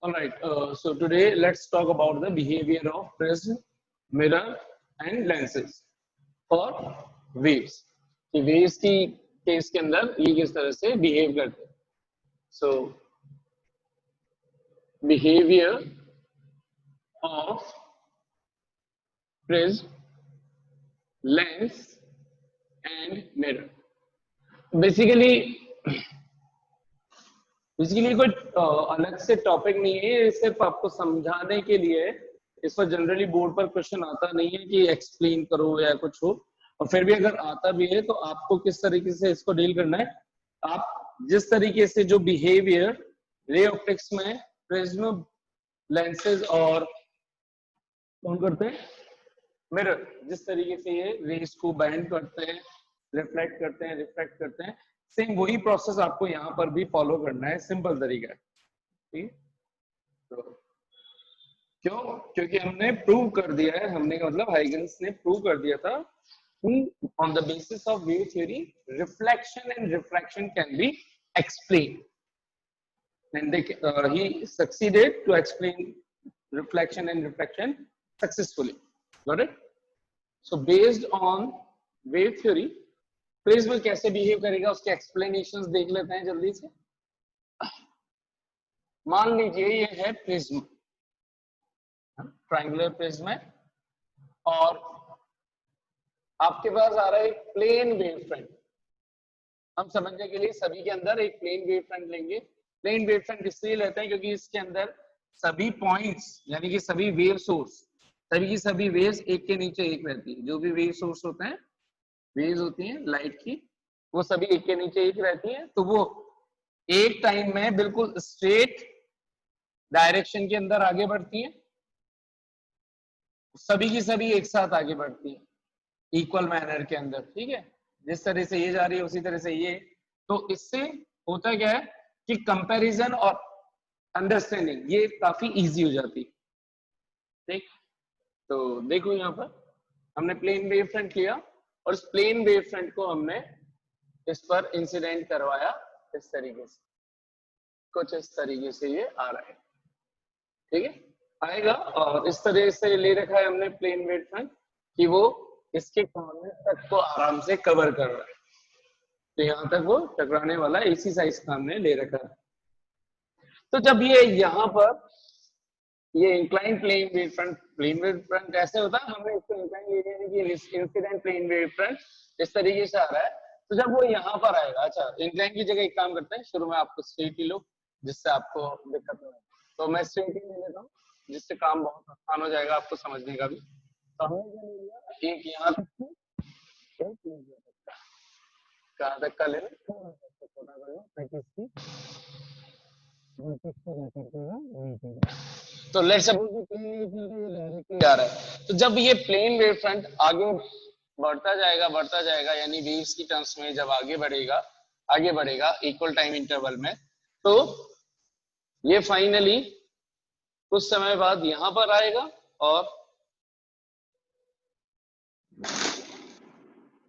All right. So today let's talk about the behavior of prism, mirror, and lenses for waves. कि waves की case के अंदर ये किस तरह से behave करते हैं. So behavior of prism, lens, and mirror. Basically कोई अलग से टॉपिक नहीं है, ये सिर्फ आपको समझाने के लिए. इस पर जनरली बोर्ड पर क्वेश्चन आता नहीं है कि एक्सप्लेन करो या कुछ हो, और फिर भी अगर आता भी है तो आपको किस तरीके से इसको डील करना है. आप जिस तरीके से जो बिहेवियर रे ऑप्टिक्स में प्रिज्म, लेंसेज और कौन करते हैं, मिरर, जिस तरीके से ये रेस को बैंड करते हैं, रिफ्लेक्ट करते हैं, रिफ्रैक्ट करते हैं, सेम वही प्रोसेस आपको यहाँ पर भी फॉलो करना है. सिंपल तरीका है. ठीक. तो क्यों? क्योंकि हमने प्रूव कर दिया है, हमने मतलब हाइगन्स ने प्रूव कर दिया था कि on the basis of wave theory reflection and refraction can be explain, and he succeeded to explain reflection and refraction successfully. Got it? So based on wave theory, prism कैसे behave करेगा उसके explanations देख लेते हैं जल्दी से. मान लीजिए ये है प्रिज्म, ट्रायंगुलर प्रिज्म है, और आपके पास आ रहा है एक प्लेन वेव फ्रंट. हम समझने के लिए सभी के अंदर एक प्लेन वेव फ्रंट लेंगे. प्लेन वेव फ्रंट इसलिए लेते हैं क्योंकि इसके अंदर सभी पॉइंट्स यानी कि सभी वेव सोर्स, सभी की सभी वेव्स एक के नीचे एक रहती है. जो भी वेव सोर्स होते हैं, वेव्स होती हैं लाइट की, वो सभी एक के नीचे एक रहती हैं. तो वो एक टाइम में बिल्कुल स्ट्रेट डायरेक्शन के अंदर आगे बढ़ती हैं, सभी की सभी एक साथ आगे बढ़ती हैं इक्वल मैनर के अंदर. ठीक है, जिस तरह से ये जा रही है उसी तरह से ये. तो इससे होता क्या है कि कंपैरिजन और अंडरस्टैंडिंग ये काफी इजी हो जाती है. ठीक. तो देखो यहाँ पर हमने प्लेन वेव फ्रंट लिया और इस प्लेन वेव फ्रंट को हमने इस पर इंसिडेंट करवाया. इस तरीके से, कुछ इस तरीके से ये आ रहा है. ठीक है, आएगा. और इस तरह से ले रखा है हमने प्लेन वेव फ्रंट कि वो इसके कॉर्नर तक को आराम से कवर कर रहा है. तो यहाँ तक वो टकराने वाला इसी साइज का हमने ले रखा है. तो जब ये यहाँ पर ये इंक्लाइन प्लेन वेव फ्रंट ऐसे होता है, हमने इसको इंक्लाइन ले लिया है कि इंसिडेंट प्लेन वेव फ्रंट इस तरीके से आ रहा है. तो जब वो यहाँ पर आएगा, अच्छा इंक्लाइन की जगह एक काम करते हैं, शुरू में आपको स्ट्रेट ही लो जिससे आपको दिक्कत नहीं. तो मैं स्ट्रेट ही ले लेता हूँ जिससे काम बहुत आसान हो जाएगा आपको समझने का भी. तो हमने क्या ले लिया, एक यहाँ तक, एक कहाँ तक का ले लें, छोटा कर लो ताकि इसकी तो लेट्स सपोज डायरेक्टली आ रहा है. तो जब ये प्लेन वेव फ्रंट आगे बढ़ता जाएगा यानी वेव्स की टर्म्स में जब आगे बढ़ेगा इक्वल टाइम इंटरवल में, तो ये फाइनली कुछ समय बाद यहां पर आएगा और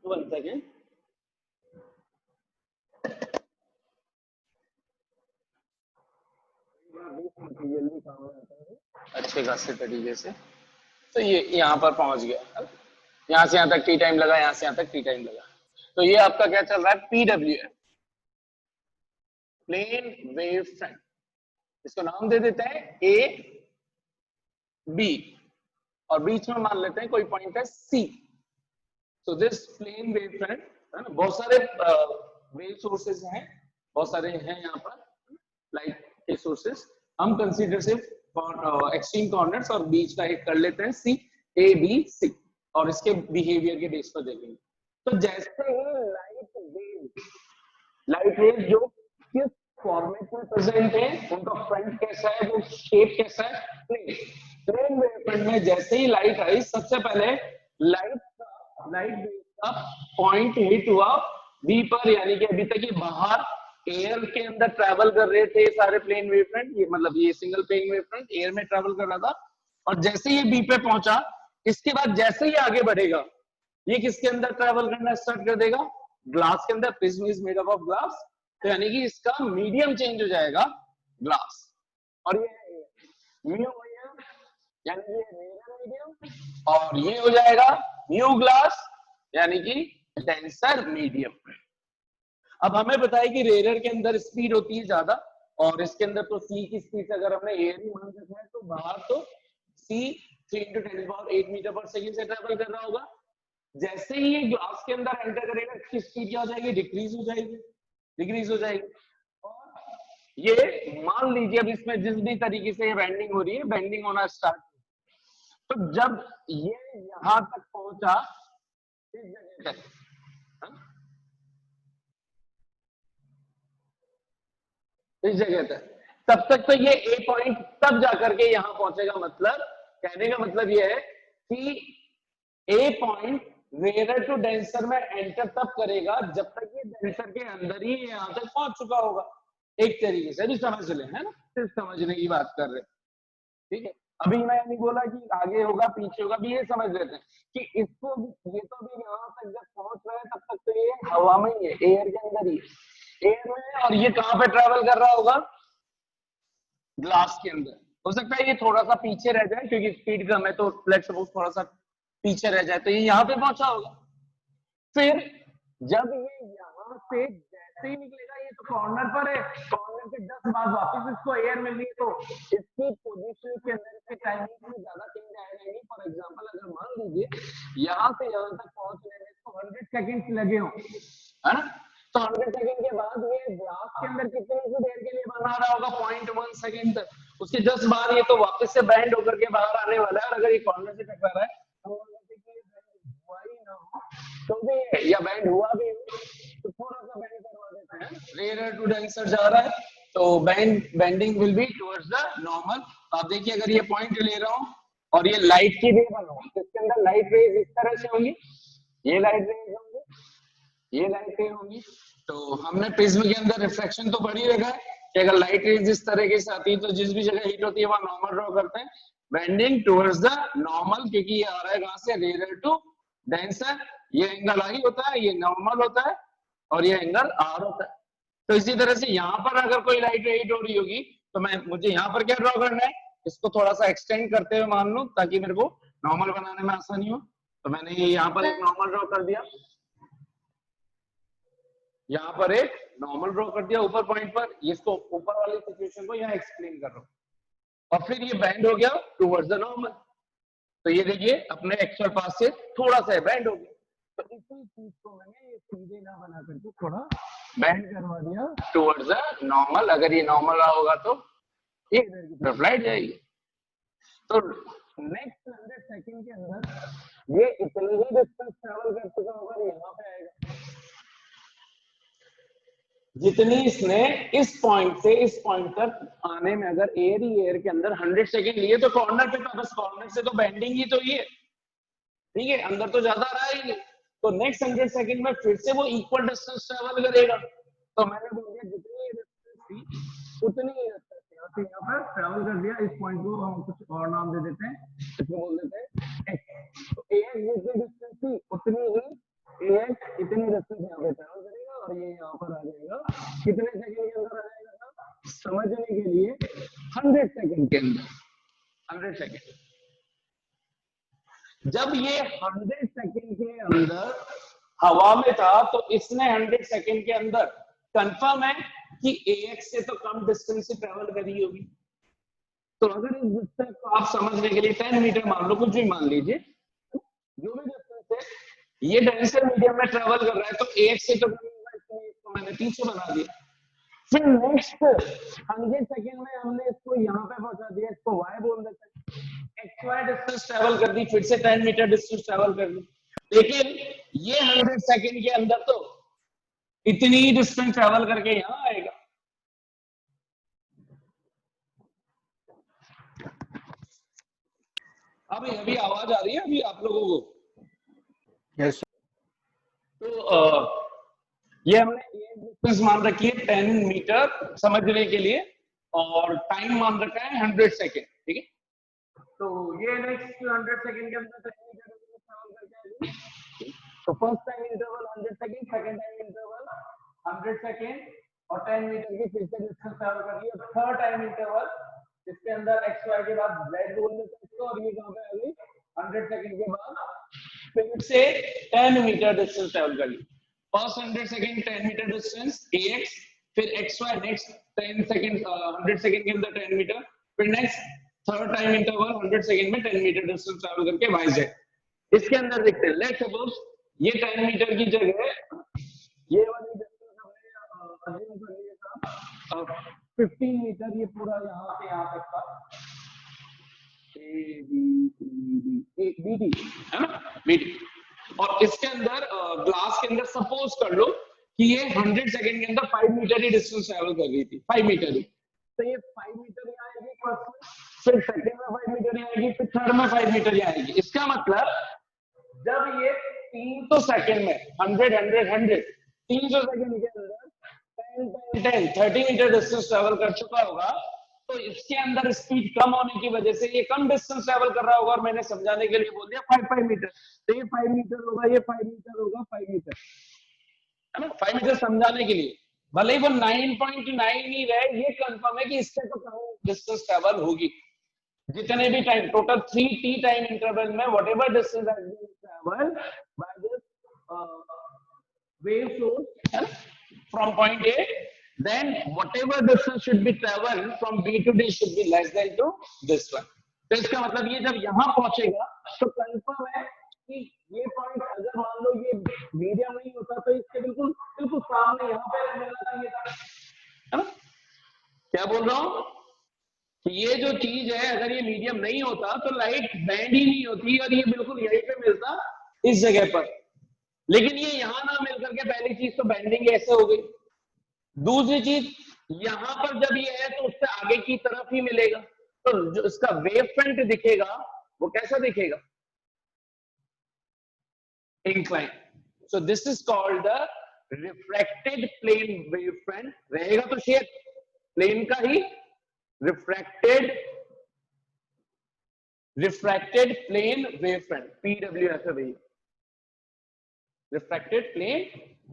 1 सेकेंड, जल्दी काम आता है अच्छे खासे तरीके से. तो ये यहाँ पर पहुंच गया, यहाँ से यहाँ तक टी टाइम लगा, यहाँ से यहाँ तक टी टाइम लगा. तो ये आपका क्या चल रहा है, पीडब्ल्यूएफ, प्लेन वेव फ्रंट. इसको नाम दे देते हैं ए बी और बीच में मान लेते हैं कोई पॉइंट है C. So this plane wave front है ना, बहुत सारे वेव सोर्सेज हैं, बहुत सारे हैं यहाँ पर लाइट के सोर्सेज. हम कंसीडर सिर्फ एक्सट्रीम कॉर्नर्स और बीच का एक कर लेते हैं सी, ए बी सी, और इसके बिहेवियर के बेस पर देखेंगे. तो जैसे ही लाइट वेव जो किस फॉर्मेट में प्रेजेंट है, उनका फ्रंट कैसा है, वो शेप कैसा है, प्लेन वेव फ्रंट में जैसे ही लाइट आई, सबसे पहले लाइट वेव का पॉइंट हिट हुआ बी पर, यानी कि अभी तक ये बाहर एयर के अंदर ट्रैवल कर रहे थे सारे प्लेन वेव फ्रंट, ये मतलब ये single plane wave front air में ट्रैवल कर रहा था. और जैसे ये बी पे पहुंचा, इसके बाद जैसे ही आगे बढ़ेगा, ये किसके अंदर ट्रैवल करना स्टार्ट कर देगा, ग्लास के अंदर. Prism is made up of glass, तो यानी कि इसका मीडियम चेंज हो जाएगा ग्लास, और ये म्यू यानी कि रेयर मीडियम, और ये हो जाएगा म्यू ग्लास यानी कि डेंसर मीडियम। अब हमें पता है कि रेयर के अंदर स्पीड होती है ज्यादा, और इसके अंदर तो सी की स्पीड अगर हमने एयर ही मान रखा है तो बाहर तो सी 3 × 10⁸ मीटर पर सेकंड से ट्रेवल कर रहा होगा। जैसे ही ये ग्लास के अंदर एंटर करेगा इसकी स्पीड क्या हो जाएगी, डिक्रीज हो जाएगी, डिक्रीज हो जाएगी। और ये मान लीजिए अब इसमें जिस भी तरीके से ये बेंडिंग हो रही है, बेंडिंग होना स्टार्ट, तो जब ये यहां तक पहुंचा इस जगह तक, इस जगह तक, तब तक तो ये ए पॉइंट तब जाकर के यहां पहुंचेगा। मतलब कहने का मतलब ये है कि ए पॉइंट रेयर टू डेंसर में एंटर तब करेगा जब तक ये डेंसर के अंदर ही यहां तक पहुंच चुका होगा। एक तरीके से भी समझ लें, है ना, सिर्फ समझने की बात कर रहे हैं, ठीक है। अभी मैं नहीं बोला कि आगे होगा पीछे होगा, भी ये समझ लेते हैं कि इसको ये तो भी यहाँ तक जब पहुंच रहा है तब तक तो ये हवा में ही है, एयर के अंदर ही, एयर में है। और ये कहाँ पे ट्रेवल कर रहा होगा, ग्लास के अंदर। हो सकता है ये थोड़ा सा पीछे रह जाए क्योंकि स्पीड कम है, तो लेट्स सपोज थोड़ा सा पीछे रह जाए, तो ये यहाँ पे पहुंचा होगा। फिर जब ये यहाँ से जैसे ही निकलेगा, ये तो कॉर्नर पर है, कॉर्नर के 10 बाद वापस इसको एयर मिल रही है, तो इसकी पोजीशन के अंदर इसके टाइमिंग में ज्यादा चेंज आएगा नहीं। फॉर एग्जांपल अगर मान लीजिए यहाँ से यहाँ तक पहुंचने में तो 100 सेकंड्स लगे हो, है ना, तो 100 सेकंड के बाद ये ग्लास के अंदर कितनी सी देर के लिए बना रहा होगा, 0.1 सेकंड तक। उसके 10 बाद ये तो वापस से बैंड होकर के बाहर आने वाला है। और अगर ये कॉर्नर से टकरा रहा है तो हुआ ही ना हो तो भी, या बैंड हुआ भी तो थोड़ा सा बैंड करवा देते हैं, रेयर टू डेंसर जा रहा है तो bending will be towards the normal. आप देखिए अगर ये पॉइंट ले रहा हूं और ये लाइट की रे बनाऊं तो इसके अंदर लाइट रेज इस तरह से होंगी, ये लाइट रेज होंगी, ये लाइट रेज होंगी। तो हमने प्रिज्म के अंदर रिफ्लेक्शन तो बढ़ी रखा है कि अगर लाइट रेज इस तरीके से आती है तो जिस भी जगह हीट होती है वहां नॉर्मल ड्रॉ करते हैं, बेंडिंग टुवर्ड्स द नॉर्मल, क्योंकि ये आ रहा है कहां से, रेयर टू डेंसर। ये एंगल आई होता है, ये नॉर्मल होता है, और ये एंगल आर होता है। तो इसी तरह से यहाँ पर अगर कोई लाइट हीट हो रही होगी तो मुझे यहाँ पर क्या ड्रॉ करना है, इसको थोड़ा सा एक्सटेंड करते हुए मान लो ताकि मेरे को नॉर्मल बनाने में आसानी हो। तो मैंने ये यहाँ पर एक नॉर्मल ड्रॉ कर दिया, यहाँ पर एक नॉर्मल ड्रॉ कर दिया ऊपर पॉइंट पर, इसको ऊपर वाली सिचुएशन को यहाँ एक्सप्लेन कर रहा हूँ। और फिर ये बैंड हो गया टुवर्ड्स द नॉर्मल, तो ये देखिए अपने एक्चुअल पास से थोड़ा सा बैंड हो गया। तो इसी चीज को मैंने ये सीधे ना बना करके थोड़ा बैंड करवा दिया टुवर्ड्स द नॉर्मल। अगर ये नॉर्मल रहा होगा तो ये इधर की तरफ लाइट जाएगी। तो नेक्स्ट 100 सेकंड के अंदर ये इतनी ही डिस्टेंस ट्रेवल कर चुका होगा, यहाँ पे आएगा जितनी इसने इस पॉइंट से इस पॉइंट तक आने में, अगर एयर ही एयर के अंदर 100 सेकंड लिए तो कॉर्नर पे था, बस कॉर्नर से तो बेंडिंग ही तो ये, ठीक है, अंदर तो ज्यादा रहा ही नहीं। तो नेक्स्ट 100 सेकंड में फिर से वो इक्वल डिस्टेंस ट्रेवल करेगा। तो मैंने बोल दिया जितनी डिस्टेंस थी उतनी ही डिस्टेंस यहाँ से यहाँ पर ट्रेवल कर दिया। इस पॉइंट को हम कुछ और नाम दे देते हैं, इसको बोल देते हैं एक्स। तो एक्स जितनी डिस्टेंस थी उतनी ही एक्स इतनी डिस्टेंस यहाँ पे ट्रेवल करेगा, और ये यहाँ पर आ जाएगा कितने सेकंड के अंदर आ जाएगा, समझने के लिए 100 सेकंड के अंदर, 100 सेकंड। जब ये 100 सेकंड के अंदर हवा में था तो इसने 100 सेकंड के अंदर कंफर्म है कि ax से तो कम डिस्टेंस से ट्रेवल करी होगी। तो अगर इस डिस्टेंस को आप समझने के लिए 10 मीटर मान लो, कुछ भी मान लीजिए, जो भी डिस्टेंस है ये डेंसर मीडियम में ट्रेवल कर रहा है तो ax से तो कम होगा, इसलिए इसको मैंने पीछे बना दिया। फिर नेक्स्ट 100 सेकंड में हमने इसको यहाँ पे पहुंचा दिया, इसको y बोल देते हैं। xy डिस्टेंस ट्रेवल कर दी, फिर से 10 मीटर डिस्टेंस ट्रेवल कर दी, लेकिन ये 100 सेकंड के अंदर तो इतनी ही डिस्टेंस ट्रेवल करके यहाँ आएगा। अभी अभी आवाज आ रही है अभी आप लोगों को? यस। तो ये हमने एक डिस्टेंस मान रखी है 10 मीटर समझने के लिए, और टाइम मान रखा है 100 सेकेंड, ठीक है। तो ये नेक्स्ट 100 सेकेंड के अंदर 10 मीटर ट्रेवल करके आएगी। तो first time interval 100 second, second time interval 100 second और 10 मीटर की फिर से डिस्टेंस ट्रेवल कर रही है। थर्ड टाइम इंटरवल इसके अंदर एक्स वाई के बाद z बोल देते हैं इसको, और ये कहां पे आ गई 100 सेकंड के बाद फिर से 10 मीटर डिस्टेंस ट्रेवल कर ली। First 100 second 10 metre distance ax, फिर xy नेक्स्ट 10 सेकंड 100 सेकंड के अंदर 10 मीटर, फिर next third time interval 100 second में 10 मीटर डिस्टेंस ट्रैवल करके yz। इसके अंदर देखते हैं, लेट्स सपोज ये 10 मीटर की जगह ये वाली डिस्टेंस हमने अज्यूम कर लिया था 15 मीटर, ये पूरा यहाँ से यहाँ तक का ए बी डी है ना, बी डी। और इसके अंदर ग्लास के अंदर सपोज कर लो कि ये 100 सेकंड के अंदर 5 मीटर ही डिस्टेंस ट्रैवल कर रही थी, 5 मीटर ही। तो ये 5 मीटर ही आएगी फर्स्ट में, फिर सेकंड में 5 मीटर ही आएगी, फिर थर्ड में 5 मीटर ही आएगी। इसका मतलब जब ये 300 सेकंड में 100 100 100 300 सेकंड के अंदर 10 10 10 30 मीटर डिस्टेंस ट्रैवल कर चुका होगा, तो इसके अंदर स्पीड कम होने की वजह से ये कम डिस्टेंस ट्रैवल कर रहा होगा, और मैंने समझाने के लिए बोल दिया 5 मीटर। तो ये 5 मीटर होगा, ये 5 मीटर होगा, 5 मीटर है ना, 5 मीटर समझाने के लिए। भले ही वो 9.9 ही रहे, ये कंफर्म है कि इससे तो कम डिस्टेंस ट्रैवल होगी। जितने भी time total 3t time interval में whatever distance has been travelled by this wave source है ना, from point A, then whatever distance should be traveled from B to D should be less than to this one। तो इसका मतलब ये जब यहाँ पहुंचेगा तो कंफर्म है कि ये पॉइंट अगर मान लो ये मीडियम नहीं होता तो इसके बिल्कुल बिल्कुल सामने यहाँ पे मिलना चाहिए था, है ना। क्या बोल रहा हूँ कि ये जो चीज है अगर ये मीडियम नहीं होता तो लाइट बैंड ही नहीं होती, और ये बिल्कुल यहीं पे मिलता इस जगह पर। लेकिन ये यहां ना मिलकर के पहली चीज तो बैंडिंग ऐसे हो गई, दूसरी चीज यहां पर जब ये है तो उससे आगे की तरफ ही मिलेगा, तो जो इसका वेव फ्रंट दिखेगा वो कैसा दिखेगा, incline. So this is called the refracted plane wave front. रहेगा तो शेप प्लेन का ही, refracted plane wave front, PWF है भैया, रिफ्रैक्टेड प्लेन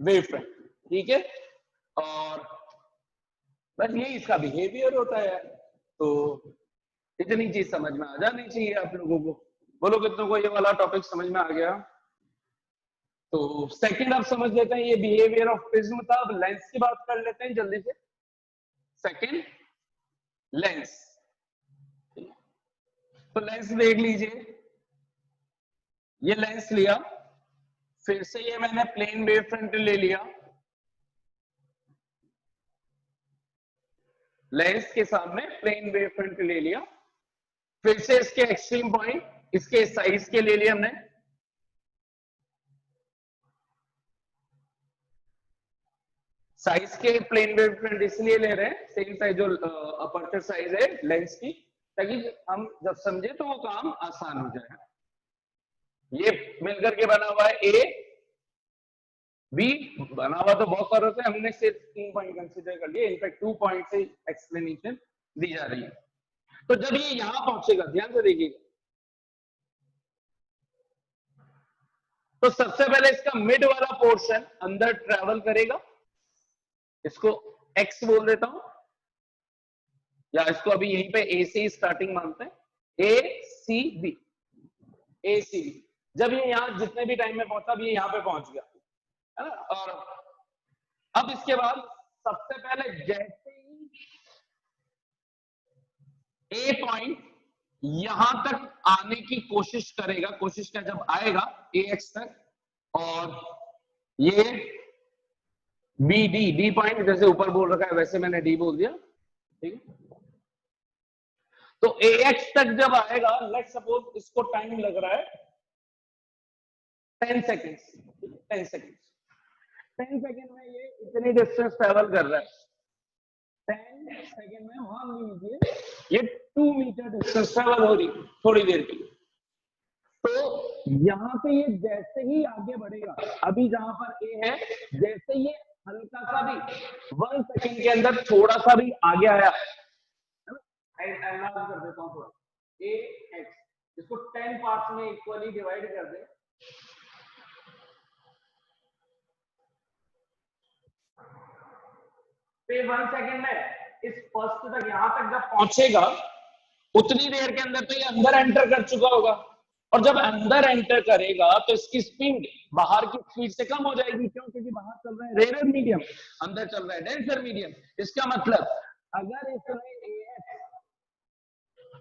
वेव फ्रंट, ठीक है। और बस यही इसका बिहेवियर होता है। तो इतनी चीज समझ में आ जानी चाहिए आप लोगों को। बोलो कितनों को ये वाला टॉपिक समझ में आ गया। तो सेकंड आप समझ लेते हैं, ये बिहेवियर ऑफ प्रिज्म था। अब लेंस की बात कर लेते हैं जल्दी से। सेकंड लेंस, तो लेंस देख लीजिए, ये लेंस लिया, फिर से ये मैंने प्लेन वेव फ्रंट ले लिया, लेंस के सामने प्लेन वेव फ्रंट ले लिया, फिर से इसके एक्सट्रीम पॉइंट इसके साइज के ले लिए हमने, साइज के प्लेन वेव फ्रंट इसलिए ले रहे हैं, सेम साइज जो अपर्चर साइज है लेंस की, ताकि हम जब समझे तो वो काम आसान हो जाए। ये मिलकर के बना हुआ है ए बी, बना हुआ तो बहुत सारे होते हैं, हमने सिर्फ 3 पॉइंट कंसीडर कर लिए, इनफैक्ट 2 पॉइंट से एक्सप्लेनेशन दी जा रही है। तो जब ये यहां पहुंचेगा, ध्यान से देखिएगा, तो सबसे पहले इसका मिड वाला पोर्शन अंदर ट्रेवल करेगा, इसको एक्स बोल देता हूं, या इसको अभी यहीं पे ए से स्टार्टिंग मानते हैं, ए सी बी, ए सी बी। जब ये यहां जितने भी टाइम में पहुंचा, ये यहां पे पहुंच गया है ना। और अब इसके बाद सबसे पहले जैसे ही ए पॉइंट यहां तक आने की कोशिश करेगा, कोशिश का जब आएगा ए एक्स तक, और ये बी डी, डी पॉइंट जैसे ऊपर बोल रखा है वैसे मैंने डी बोल दिया, ठीक है। तो ए एक्स तक जब आएगा, लेट्स सपोज इसको टाइम लग रहा है 10 सेकेंड्स, 10 सेकेंड्स, 10 सेकेंड में ये इतनी डिस्टेंस ट्रेवल कर रहा है, 10 सेकेंड में मान लीजिए ये 2 मीटर डिस्टेंस ट्रेवल हो रही थोड़ी देर की। तो यहां से ये जैसे ही आगे बढ़ेगा, अभी जहां पर ए है, जैसे ये हल्का सा भी 1 सेकेंड के अंदर थोड़ा सा भी आगे आया, एनालाइज कर देता हूं थोड़ा, ए एक्स, इसको 10 पार्ट्स में इक्वली डिवाइड कर दे, फिर 1 सेकेंड में इस फर्स्ट तक यहां तक जब पहुंचेगा, उतनी देर के अंदर तो ये अंदर एंटर कर चुका होगा, और जब अंदर एंटर करेगा तो इसकी स्पीड बाहर की स्पीड से कम हो जाएगी। क्यों? क्योंकि बाहर चल रहा है रेयर मीडियम, अंदर चल रहा है डेंसर मीडियम। इसका मतलब अगर इसने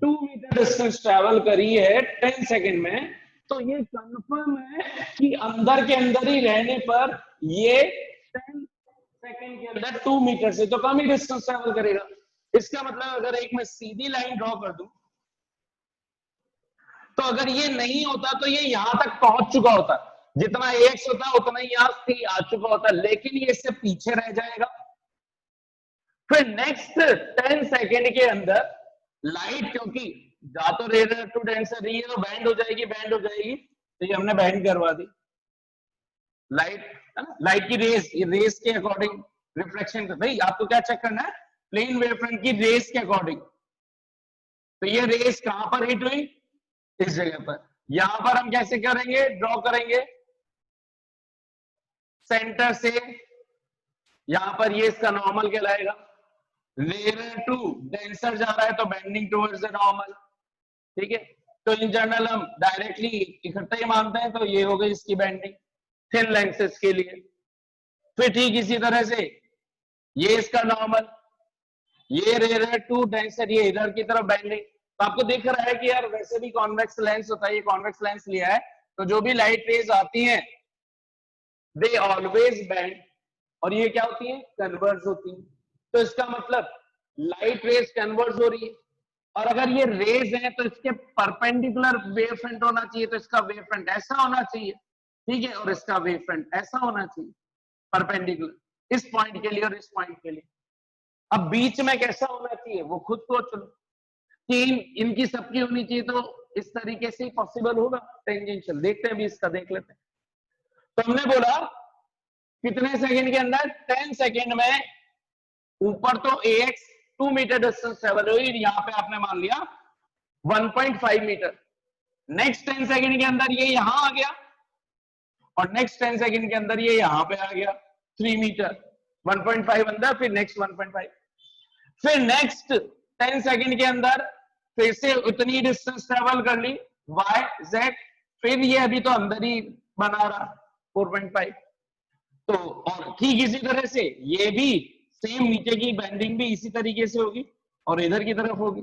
2 मीटर डिस्टेंस ट्रेवल करी है 10 सेकंड में, तो ये कंफर्म है कि अंदर के अंदर ही रहने पर ये 10 सेकंड के अंदर 2 मीटर से तो कम ही डिस्टेंस ट्रेवल करेगा। इसका मतलब अगर एक मैं सीधी लाइन ड्रॉ कर दूं, तो अगर ये नहीं होता तो ये यहां तक पहुंच चुका होता, जितना एक्स होता उतना ही यहां से आ चुका होता, लेकिन ये इससे पीछे रह जाएगा। फिर नेक्स्ट 10 सेकेंड के अंदर लाइट, क्योंकि जा तो रेयर टू डेंसर रही है तो बैंड हो जाएगी, बैंड हो जाएगी, तो ये हमने बैंड करवा दी। लाइट है ना, लाइट की रेस, ये रेस के अकॉर्डिंग रिफ्लेक्शन कर, भाई आपको क्या चेक करना है, प्लेन वेवफ्रंट की रेस के अकॉर्डिंग। तो ये रेस कहां पर हिट हुई, इस जगह पर। यहां पर हम कैसे करेंगे, ड्रॉ करेंगे सेंटर से, यहां पर ये इसका नॉर्मल कहलाएगा। रेयर टू डेंसर जा रहा है तो बेंडिंग टुवर्ड्स द नॉर्मल, ठीक है। तो इन जनरल हम डायरेक्टली इकट्ठा ही मानते हैं, तो ये हो गई इसकी बेंडिंग थिन लेंसेज के लिए। फिर ठीक इसी तरह से ये इसका नॉर्मल, ये रेयर टू डेंसर, ये इधर की तरफ बेंडिंग। तो आपको दिख रहा है कि यार वैसे भी कॉन्वेक्स लेंस होता है, ये कॉन्वेक्स लेंस लिया है, तो जो भी लाइट रेज आती हैं दे ऑलवेज बेंड, और ये क्या होती है, कन्वर्ज होती है। तो इसका मतलब लाइट रेज कन्वर्ज हो रही है, और अगर ये रेज है तो इसके परपेंडिकुलर वेव फ्रंट होना चाहिए, तो इसका वेव फ्रंट ऐसा होना चाहिए, ठीक है, और इसका वेव फ्रंट ऐसा होना चाहिए परपेंडिकुलर, इस पॉइंट के लिए और इस पॉइंट के लिए। अब बीच में कैसा होना चाहिए वो खुद सोच लो, कि इनकी सबकी होनी चाहिए, तो इस तरीके से पॉसिबल होगा टेंजेंशियल। देखते हैं अभी इसका, देख लेते हैं। तो हमने बोला कितने सेकंड के अंदर, 10 सेकंड में ऊपर तो AX 2 मीटर डिस्टेंस ट्रेवल हुई, यहाँ पे आपने मान लिया 1.5 मीटर। नेक्स्ट 10 सेकंड के अंदर ये यहां आ गया, और नेक्स्ट 10 सेकंड के अंदर ये यहां पे आ गया 3 मीटर, 1.5 अंदर, फिर नेक्स्ट 1.5, फिर नेक्स्ट 10 सेकंड के अंदर फिर से उतनी डिस्टेंस ट्रेवल कर ली y z, फिर ये अभी तो अंदर ही बना रहा 4.5। तो और ठीक इसी तरह से ये भी सेम, नीचे की बेंडिंग भी इसी तरीके से होगी और इधर की तरफ होगी,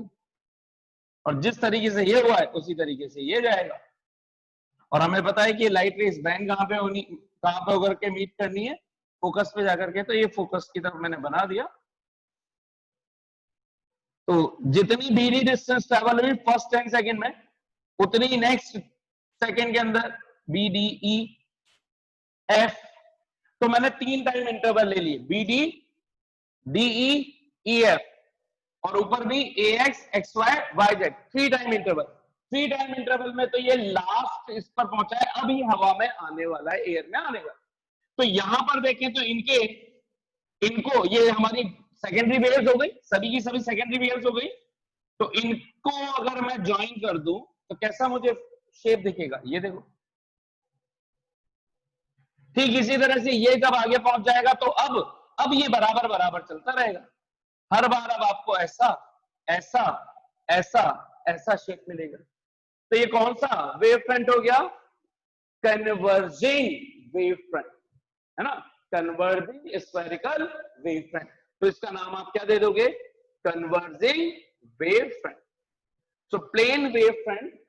और जिस तरीके से ये हुआ है उसी तरीके से ये जाएगा। और हमें पता है कि लाइट रेस बैंड कहां पे होनी, कहां पे होकर के मीट करनी है, फोकस पे जाकर के। तो ये फोकस की तरफ मैंने बना दिया। तो जितनी बीडी डिस्टेंस ट्रेवल हुई फर्स्ट 10 सेकंड में, उतनी नेक्स्ट सेकंड के अंदर बी डी ई एफ। तो मैंने 3 टाइम इंटरवल ले लिए, B D D E E F, और ऊपर भी A X X Y Y Z, 3 time interval. 3 time interval में तो ये लास्ट इस पर पहुंचा है, अब ये हवा में आने वाला है, एयर में आने वाला है। तो यहां पर देखें तो इनको ये हमारी सेकेंडरी वेव्स हो गई, सभी की सभी सेकेंडरी वेव्स हो गई। तो इनको अगर मैं ज्वाइन कर दूं तो कैसा मुझे शेप दिखेगा, ये देखो। ठीक इसी तरह से ये जब आगे पहुंच जाएगा तो अब ये बराबर बराबर चलता रहेगा। हर बार अब आपको ऐसा ऐसा ऐसा ऐसा शेप मिलेगा। तो ये कौन सा वेव फ्रंट हो गया, कन्वर्जिंग वेव फ्रंट, है ना, कन्वर्जिंग स्फेरिकल वेव फ्रंट। तो इसका नाम आप क्या दे दोगे, converging wave front. So plane wave front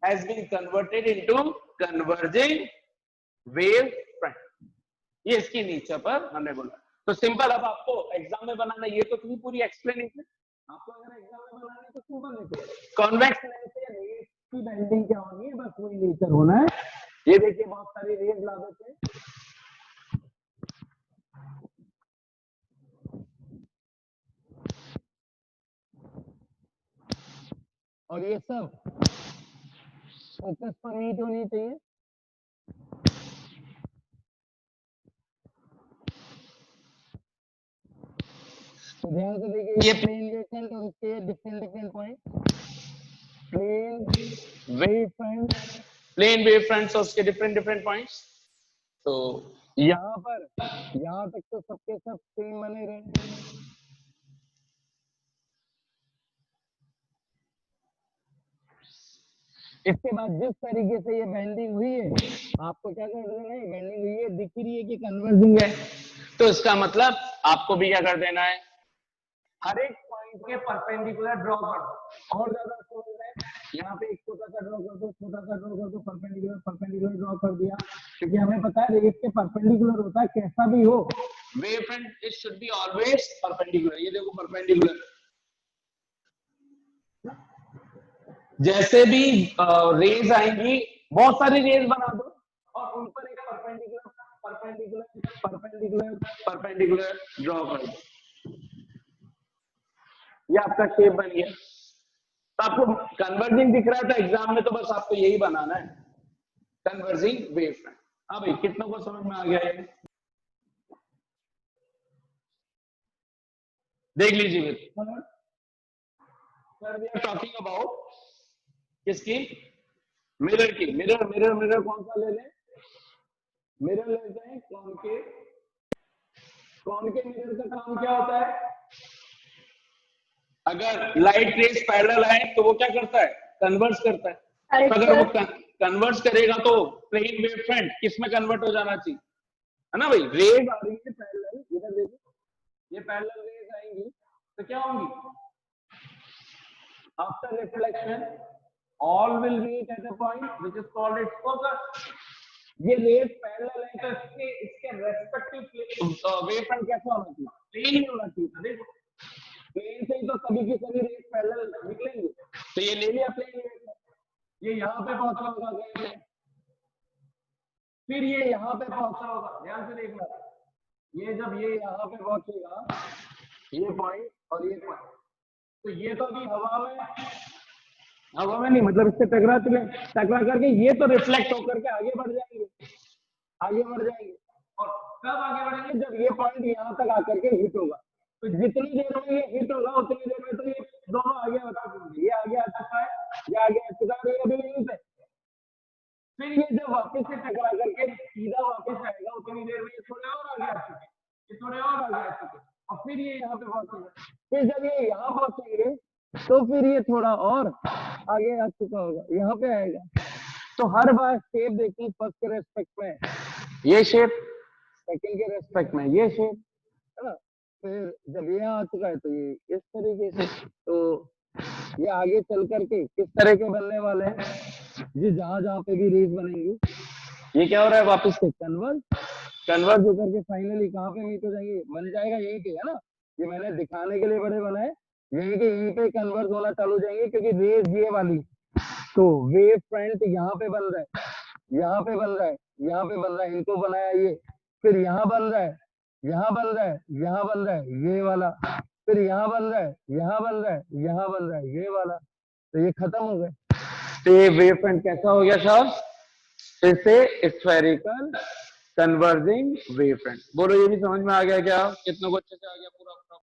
has been converted into converging wave front. ये इसकी नीचे पर हमने बोला। तो सिंपल, अब आपको एग्जाम में बनाना, ये तो थी पूरी एक्सप्लेनेशन। आपको अगर एग्जाम में बनाना है तो सिंपल है, कॉन्वेक्स लेंस से रेज की बेंडिंग क्या होनी है, बस वही नेचर होना है। ये देखिए बहुत सारी रेज ला देते हैं, और ये सब फोकस पर मीट होनी चाहिए। तो ध्यान से देखिए, ये प्लेन वेव फ्रंट और उसके different different point, plane wave front, plane wave fronts और उसके डिफरेंट डिफरेंट पॉइंट्स। तो यहाँ पर यहाँ तक तो सबके सब सेम बने रहे। इसके बाद जिस तरीके से ये बेंडिंग हुई है, आपको क्या कर देना है, बेंडिंग हुई है दिख रही है कि कन्वर्जिंग है, तो इसका मतलब आपको भी क्या कर देना है, हर एक पॉइंट के परपेंडिकुलर ड्रॉ कर दो। और ज्यादा सोच है, यहाँ पे एक छोटा सा ड्रॉ कर दो, छोटा सा ड्रॉ कर दो, परपेंडिकुलर परपेंडिकुलर ड्रॉ कर दिया, क्योंकि हमें पता है रेस के परपेंडिकुलर होता है, कैसा भी हो wave front it should be always perpendicular. ये देखो परपेंडिकुलर, जैसे भी रेज आएंगी बहुत सारी रेज बना दो और उन पर एक perpendicular perpendicular perpendicular perpendicular draw कर दो, ये आपका शेप बन गया। तो आपको कन्वर्जिंग दिख रहा था एग्जाम में, तो बस आपको यही बनाना है, कन्वर्जिंग वेव फ्रंट। हाँ भाई, कितनों को समझ में आ गया ये, देख लीजिए। Sir we are talking about किसकी, मिरर की। मिरर मिरर मिरर कौन सा ले लें, मिरर लेते हैं कॉनकेव। कॉनकेव मिरर का काम क्या होता है, अगर लाइट रेस पैरेलल आए तो वो क्या करता है, कन्वर्स करता है। तो अगर वो कन्वर्स करेगा तो प्लेन वेव फ्रंट किस में कन्वर्ट हो जाना चाहिए, है ना भाई। रेज आ रही है पैरेलल, इधर देखो, ये पैरेलल रेज आएंगी तो क्या होंगी, after reflection all will meet at a point which is called its focus। ये रेज पैरेलल है तो इसके रेस्पेक्टिव वेव फ्रंट कैसा होना चाहिए, प्लेन ही होना चाहिए। देखो प्लेन से ही तो सभी की सभी रेज पैरेलल निकलेंगे, तो ये ले लिया प्लेन वेव फ्रंट, ये यहाँ पे पहुंचा होगा कहीं पे, फिर ये यहाँ पे पहुंचा होगा, ध्यान से देखना, ये जब ये यहाँ पे पहुंचेगा, ये पॉइंट और ये पॉइंट, तो ये तो अभी हवा में नहीं, मतलब इससे टकरा करके ये तो रिफ्लेक्ट होकर के आगे बढ़ जाएंगे, आगे बढ़ जाएंगे। और कब आगे बढ़ेंगे, जब ये पॉइंट यहाँ तक आकर के हिट होगा, तो जितनी देर में ये हिट होगा उतनी देर में तो ये दोनों आगे बढ़ चुके, ये आगे आ चुका है, ये आगे आ चुका है, अभी यहीं पे। फिर ये जब वापस से टकरा करके सीधा वापस आएगा, उतनी देर में ये थोड़े और आगे आ चुके, ये थोड़े और आगे आ चुके, और फिर ये यहाँ पे पहुंचेगा। फिर जब ये यहाँ पहुंचेंगे तो फिर ये थोड़ा और आगे आ चुका होगा, यहाँ पे आएगा। तो हर बार शेप देखिए, फर्स्ट के रेस्पेक्ट में ये शेप, सेकंड के रेस्पेक्ट में ये शेप, है ना। फिर जब ये आ चुका है तो ये इस तरीके से, तो ये आगे चल करके किस तरह के बनने वाले हैं, ये जहां जहां पे भी रेस बनेंगी, ये क्या हो रहा है, वापस से कन्वर्ज होकर के फाइनली कहाँ पे मीट हो जाएंगे, बन जाएगा यहीं पे, है ना। ये मैंने दिखाने के लिए बड़े बनाए, यहीं के यहीं पे कन्वर्ज होना चालू जाएंगे, क्योंकि रेज ये वाली, तो वेव फ्रंट यहाँ पे बन रहा है, यहाँ पे बन रहा है, यहाँ पे बन रहा है, इनको बनाया ये, फिर यहाँ बन रहा है, यहाँ बन रहा है, यहाँ बन रहा है ये वाला, फिर यहाँ बन रहा है, यहाँ बन रहा है, यहाँ बन रहा है ये वाला, तो ये खत्म हो गए। तो ये वेव फ्रंट कैसा हो गया साहब, फिर से स्फेरिकल कन्वर्जिंग वेव फ्रंट। बोलो ये भी समझ में आ गया क्या, कितनों को अच्छे से आ गया पूरा।